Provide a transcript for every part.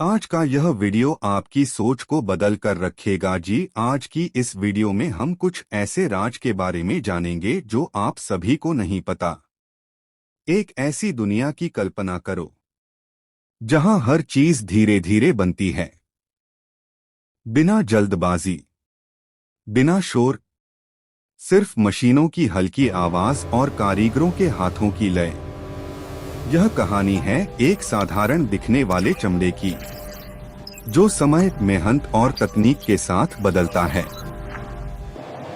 आज का यह वीडियो आपकी सोच को बदल कर रखेगा जी। आज की इस वीडियो में हम कुछ ऐसे राज के बारे में जानेंगे जो आप सभी को नहीं पता। एक ऐसी दुनिया की कल्पना करो जहां हर चीज धीरे धीरे बनती है, बिना जल्दबाजी, बिना शोर, सिर्फ मशीनों की हल्की आवाज और कारीगरों के हाथों की लय। यह कहानी है एक साधारण दिखने वाले चमड़े की, जो समय, मेहनत और तकनीक के साथ बदलता है।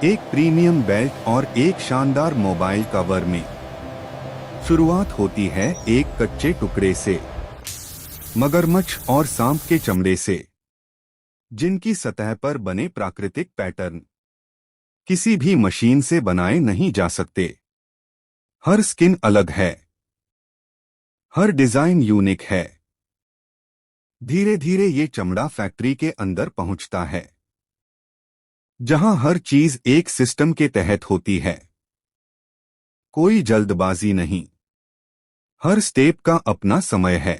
एक प्रीमियम बेल्ट और एक शानदार मोबाइल कवर में शुरुआत होती है एक कच्चे टुकड़े से, मगरमच्छ और सांप के चमड़े से, जिनकी सतह पर बने प्राकृतिक पैटर्न किसी भी मशीन से बनाए नहीं जा सकते। हर स्किन अलग है, हर डिजाइन यूनिक है। धीरे धीरे ये चमड़ा फैक्ट्री के अंदर पहुंचता है, जहां हर चीज एक सिस्टम के तहत होती है। कोई जल्दबाजी नहीं, हर स्टेप का अपना समय है।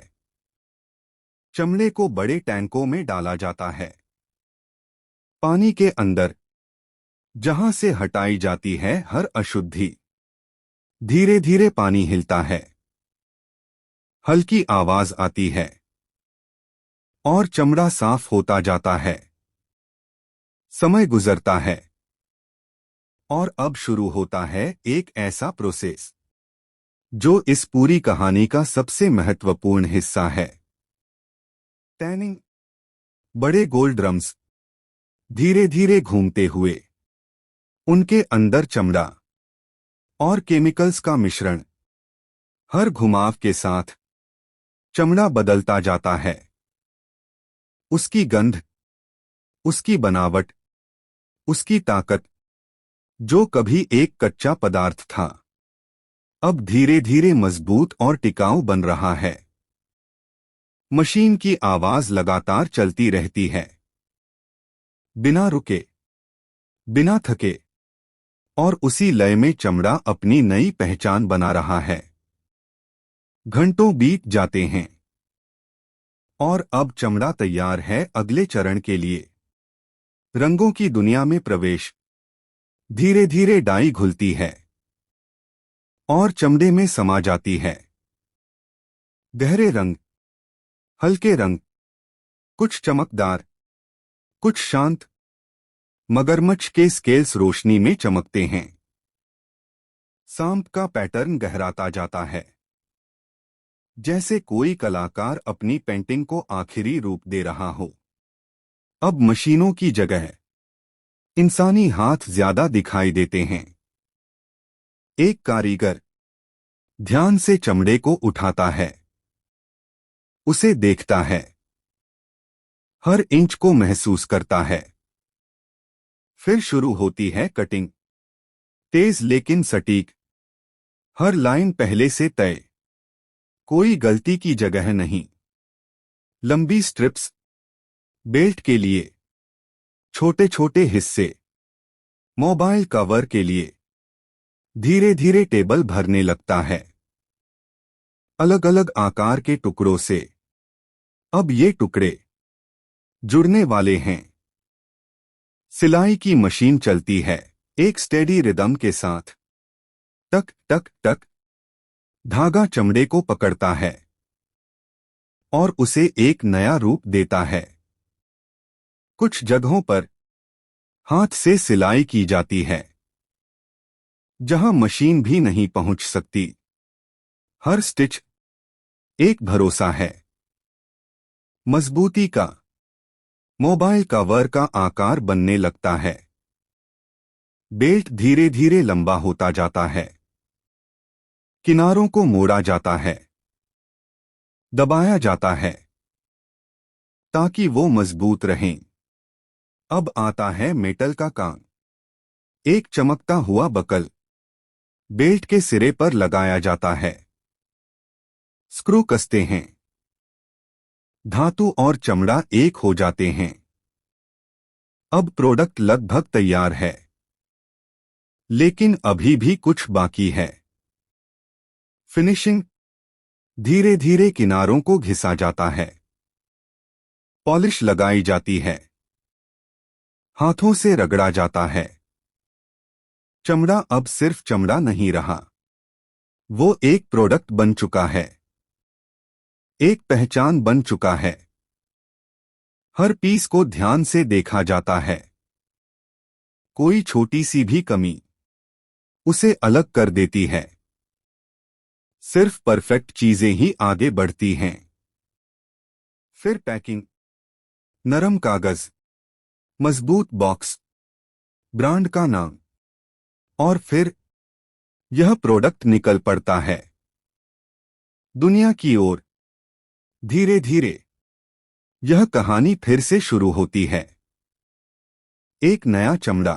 चमड़े को बड़े टैंकों में डाला जाता है, पानी के अंदर, जहां से हटाई जाती है हर अशुद्धि। धीरे धीरे पानी हिलता है, हल्की आवाज आती है और चमड़ा साफ होता जाता है। समय गुजरता है और अब शुरू होता है एक ऐसा प्रोसेस जो इस पूरी कहानी का सबसे महत्वपूर्ण हिस्सा है। टैनिंग। बड़े गोल ड्रम्स धीरे धीरे घूमते हुए, उनके अंदर चमड़ा और केमिकल्स का मिश्रण। हर घुमाव के साथ चमड़ा बदलता जाता है, उसकी गंध, उसकी बनावट, उसकी ताकत। जो कभी एक कच्चा पदार्थ था, अब धीरे धीरे मजबूत और टिकाऊ बन रहा है। मशीन की आवाज लगातार चलती रहती है, बिना रुके, बिना थके, और उसी लय में चमड़ा अपनी नई पहचान बना रहा है। घंटों बीत जाते हैं और अब चमड़ा तैयार है अगले चरण के लिए, रंगों की दुनिया में प्रवेश। धीरे धीरे डाई घुलती है और चमड़े में समा जाती है। गहरे रंग, हल्के रंग, कुछ चमकदार, कुछ शांत। मगरमच्छ के स्केल्स रोशनी में चमकते हैं, सांप का पैटर्न गहराता जाता है, जैसे कोई कलाकार अपनी पेंटिंग को आखिरी रूप दे रहा हो। अब मशीनों की जगह इंसानी हाथ ज्यादा दिखाई देते हैं। एक कारीगर ध्यान से चमड़े को उठाता है, उसे देखता है, हर इंच को महसूस करता है। फिर शुरू होती है कटिंग, तेज लेकिन सटीक, हर लाइन पहले से तय, कोई गलती की जगह नहीं। लंबी स्ट्रिप्स, बेल्ट के लिए, छोटे छोटे हिस्से, मोबाइल कवर के लिए। धीरे धीरे टेबल भरने लगता है, अलग अलग आकार के टुकड़ों से। अब ये टुकड़े जुड़ने वाले हैं। सिलाई की मशीन चलती है, एक स्टेडी रिदम के साथ। टक टक टक। धागा चमड़े को पकड़ता है और उसे एक नया रूप देता है। कुछ जगहों पर हाथ से सिलाई की जाती है, जहां मशीन भी नहीं पहुंच सकती। हर स्टिच एक भरोसा है, मजबूती का। मोबाइल कवर का आकार बनने लगता है, बेल्ट धीरे धीरे लंबा होता जाता है, किनारों को मोड़ा जाता है, दबाया जाता है ताकि वो मजबूत रहें। अब आता है मेटल का काम। एक चमकता हुआ बकल बेल्ट के सिरे पर लगाया जाता है, स्क्रू कसते हैं, धातु और चमड़ा एक हो जाते हैं। अब प्रोडक्ट लगभग तैयार है, लेकिन अभी भी कुछ बाकी है। फिनिशिंग। धीरे धीरे किनारों को घिसा जाता है, पॉलिश लगाई जाती है, हाथों से रगड़ा जाता है। चमड़ा अब सिर्फ चमड़ा नहीं रहा, वो एक प्रोडक्ट बन चुका है, एक पहचान बन चुका है। हर पीस को ध्यान से देखा जाता है, कोई छोटी सी भी कमी उसे अलग कर देती है। सिर्फ परफेक्ट चीजें ही आगे बढ़ती हैं। फिर पैकिंग, नरम कागज, मजबूत बॉक्स, ब्रांड का नाम, और फिर यह प्रोडक्ट निकल पड़ता है दुनिया की ओर। धीरे धीरे यह कहानी फिर से शुरू होती है। एक नया चमड़ा,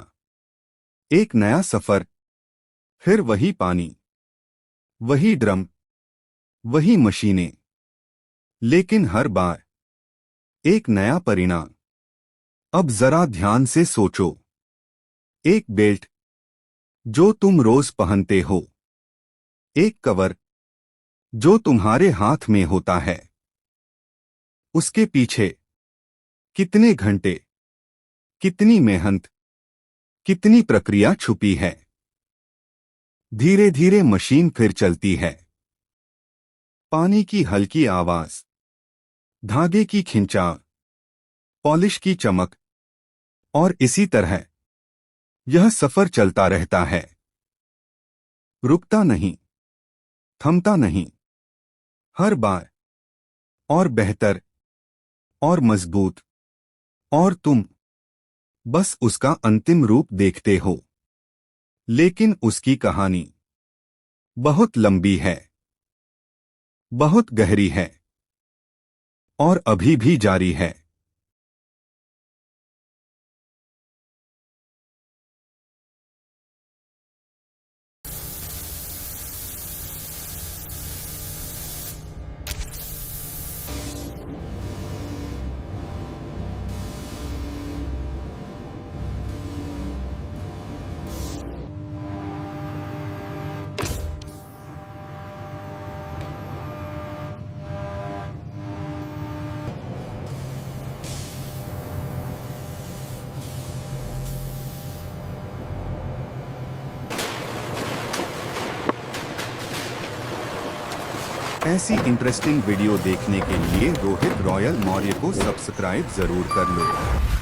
एक नया सफर, फिर वही पानी, वही ड्रम, वही मशीनें, लेकिन हर बार एक नया परिणाम। अब जरा ध्यान से सोचो, एक बेल्ट जो तुम रोज पहनते हो, एक कवर जो तुम्हारे हाथ में होता है, उसके पीछे कितने घंटे, कितनी मेहनत, कितनी प्रक्रिया छुपी है। धीरे धीरे मशीन फिर चलती है। पानी की हल्की आवाज, धागे की खिंचाव, पॉलिश की चमक, और इसी तरह यह सफर चलता रहता है, रुकता नहीं, थमता नहीं। हर बार और बेहतर और मजबूत, और तुम बस उसका अंतिम रूप देखते हो। लेकिन उसकी कहानी बहुत लंबी है, बहुत गहरी है, और अभी भी जारी है। ऐसी इंटरेस्टिंग वीडियो देखने के लिए रोहित रॉयल मौर्य को सब्सक्राइब जरूर कर लो।